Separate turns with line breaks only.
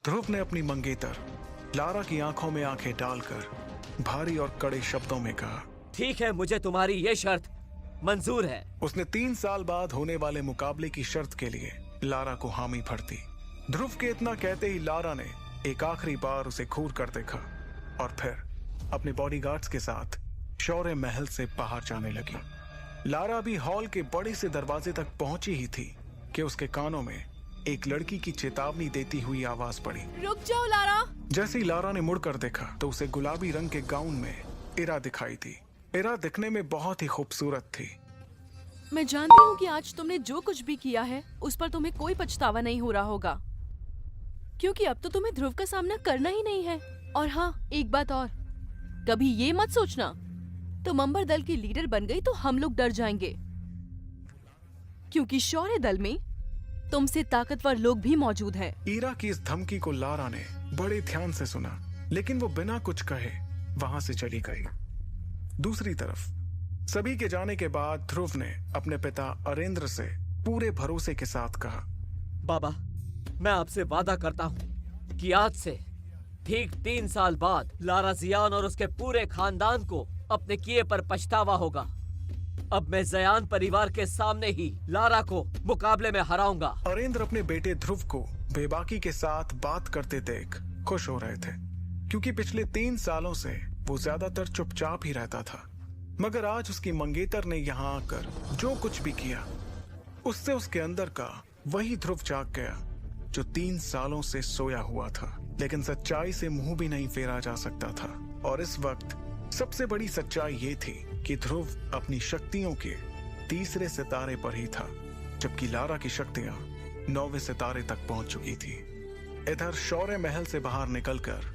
ध्रुव ने अपनी मंगेतर लारा की आंखों में आंखें डालकर भारी और कड़े शब्दों में कहा,
ठीक है, मुझे तुम्हारी ये शर्त मंजूर है।
उसने 3 साल बाद होने वाले मुकाबले की शर्त के लिए लारा को हामी भर दी। ध्रुव के इतना कहते ही लारा ने एक आखिरी बार उसे घूर कर देखा और फिर अपने बॉडीगार्ड्स के साथ शौर्य महल से बाहर जाने लगी। लारा भी हॉल के बड़े से दरवाजे तक पहुंची ही थी कि उसके कानों में एक लड़की की चेतावनी देती हुई आवाज पड़ी,
रुक जाओ लारा।
जैसे ही लारा ने मुड़कर देखा तो उसे गुलाबी रंग के गाउन में इरा दिखाई थी। इरा दिखने में बहुत ही खूबसूरत थी।
मैं जानती हूँ कि आज तुमने जो कुछ भी किया है उस पर तुम्हें कोई पछतावा नहीं हो रहा होगा, क्योंकि अब तो तुम्हें ध्रुव का सामना करना ही नहीं है। और हाँ, एक बात और, कभी ये मत सोचना तुम अंबर दल की लीडर बन गई तो हम लोग डर जाएंगे, क्योंकि शौर्य दल में तुमसे ताकतवर लोग भी मौजूद हैं।
इरा की इस धमकी को लारा ने बड़े ध्यान से सुना, लेकिन वो बिना कुछ कहे वहां से चली गई। दूसरी तरफ सभी के जाने के बाद ध्रुव ने अपने पिता अरेंद्र से पूरे भरोसे के साथ कहा,
बाबा, मैं आपसे वादा करता हूँ कि आज से ठीक 3 साल बाद लारा जियान और उसके पूरे खानदान को अपने किए पर पछतावा होगा। अब मैं जयान परिवार के सामने ही लारा को मुकाबले में हराऊंगा।
अरेंद्र अपने बेटे ध्रुव को बेबाकी के साथ बात करते देख खुश हो रहे थे, क्योंकि पिछले 3 सालों से वो ज्यादातर चुपचाप ही रहता था। मगर आज उसकी मंगेतर ने यहाँ आकर जो कुछ भी किया, उससे उसके अंदर का वही ध्रुव जाग गया जो 3 सालों से सोया हुआ था, लेकिन सच्चाई से मुंह भी नहीं फेरा जा सकता था। और इस वक्त सबसे बड़ी सच्चाई ये थी कि ध्रुव अपनी शक्तियों के 3रे सितारे पर ही था, जबकि लारा की शक्तियां 9वें सितारे तक पहुंच चुकी थी। इधर शौर्य महल से बाहर निकलकर